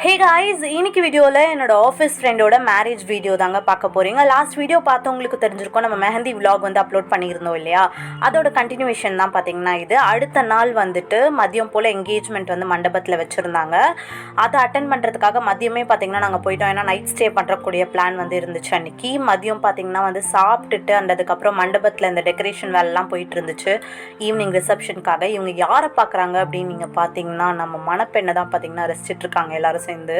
Hey guys, இன்னைக்கு வீடியோவில் என்னோட ஆஃபீஸ் ஃப்ரெண்டோட மேரேஜ் வீடியோ தாங்க பார்க்க போகிறீங்க. லாஸ்ட் வீடியோ பார்த்தவங்களுக்கு தெரிஞ்சிருக்கோம், நம்ம மெஹந்தி விலாக் வந்து அப்லோட் பண்ணியிருந்தோம் இல்லையா? அதோட கண்டினியூஷன் தான் பார்த்தீங்கன்னா இது. அடுத்த நாள் வந்துட்டு மதியம் போல் என்கேஜ்மெண்ட் வந்து மண்டபத்தில் வச்சுருந்தாங்க. அதை அட்டன் பண்ணுறதுக்காக மதியமே பார்த்திங்கன்னா நாங்கள் போயிட்டோம். ஏன்னா நைட் ஸ்டே பண்ணுறக்கூடிய பிளான் வந்து இருந்துச்சு அன்றைக்கி. மதியம் பார்த்திங்கன்னா வந்து சாப்பிட்டுட்டு அதுக்கப்புறம் மண்டபத்தில் இந்த டெக்கரேஷன் வேலைலாம் போயிட்டு இருந்துச்சு. ஈவினிங் ரிசப்ஷனுக்காக இவங்க யாரை பார்க்குறாங்க அப்படின்னு நீங்கள் பார்த்தீங்கன்னா நம்ம மணப்பெண்ணை தான் பார்த்திங்கன்னா ரசிச்சிட்ருக்காங்க எல்லோரும் சேர்ந்து.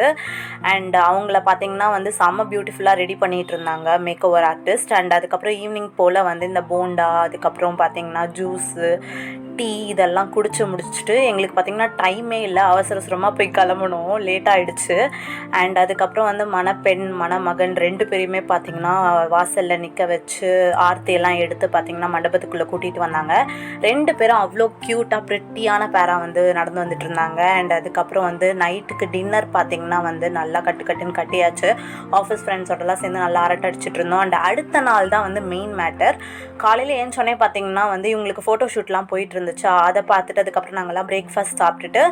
அண்ட் அவங்கள பார்த்தீங்கன்னா வந்து செம்ம பியூட்டிஃபுல்லாக ரெடி பண்ணிகிட்டு இருந்தாங்க மேக் ஓவர் ஆர்டிஸ்ட். அண்ட் அதுக்கப்புறம் ஈவினிங் போல் வந்து இந்த போண்டா, அதுக்கப்புறம் பார்த்தீங்கன்னா ஜூஸு, டீ இதெல்லாம் குடிச்சு முடிச்சுட்டு எங்களுக்கு பார்த்திங்கன்னா டைமே இல்லை, அவசரமாக போய் கிளம்பணும், லேட் ஆகிடுச்சு. அண்ட் அதுக்கப்புறம் வந்து மணப்பெண் மணமகன் 2 பேரையுமே பார்த்திங்கன்னா வாசலில் நிற்க வச்சு ஆர்த்தியெல்லாம் எடுத்து பார்த்திங்கன்னா மண்டபத்துக்குள்ளே கூட்டிகிட்டு வந்தாங்க. 2 பேரும் அவ்வளோ க்யூட்டாக ப்ரிட்டியான பேராக வந்து நடந்து வந்துட்டு இருந்தாங்க. அண்ட் அதுக்கப்புறம் வந்து நைட்டுக்கு டின்னர் பார்த்திங்கன்னா வந்து நல்லா கட்டுன்னு கட்டியாச்சு. ஆஃபீஸ் ஃப்ரெண்ட்ஸோடலாம் சேர்ந்து நல்லா அரட்டை அடிச்சுட்டு இருந்தோம். அண்ட் அடுத்த நாள் தான் வந்து மெயின் மேட்டர். காலையில் ஏன்னு சொன்னே பார்த்திங்கன்னா வந்து இவங்களுக்கு ஃபோட்டோ ஷூட்லாம் போயிட்டு இருந்துச்சு. அதை பார்த்துட்டு அதுக்கப்புறம் நாங்கள்லாம் பிரேக்ஃபாஸ்ட் சாப்பிட்டுட்டு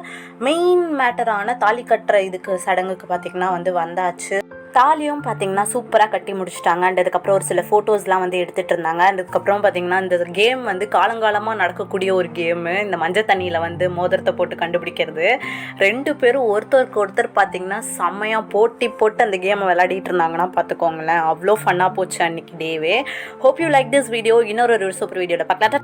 மெயின் மேட்டரான தாலி கட்டுற இதுக்கு சடங்குக்கு பார்த்திங்கன்னா வந்து வந்தாச்சு. தாலியும் பார்த்திங்கன்னா சூப்பராக கட்டி முடிச்சிட்டாங்க. அண்ட் அதுக்கப்புறம் ஒரு சில ஃபோட்டோஸ்லாம் வந்து எடுத்துகிட்டு இருந்தாங்க. அதுக்கப்புறம் பார்த்திங்கன்னா இந்த கேம் வந்து காலங்காலமாக நடக்கக்கூடிய ஒரு கேமு. இந்த மஞ்சள் தண்ணியில் வந்து மோதிரத்தை போட்டு கண்டுபிடிக்கிறது. 2 பேரும் ஒருத்தருக்கு ஒருத்தர் பார்த்திங்கன்னா செம்மையாக போட்டு அந்த கேமை விளையாடிட்டு இருந்தாங்கன்னா பார்த்துக்கோங்களேன். அவ்வளோ ஃபன்னாக போச்சு அன்றைக்கி டேவே. Hope you like this video. இன்னொரு சூப்பர் வீடியோவில் பார்க்கலாம்.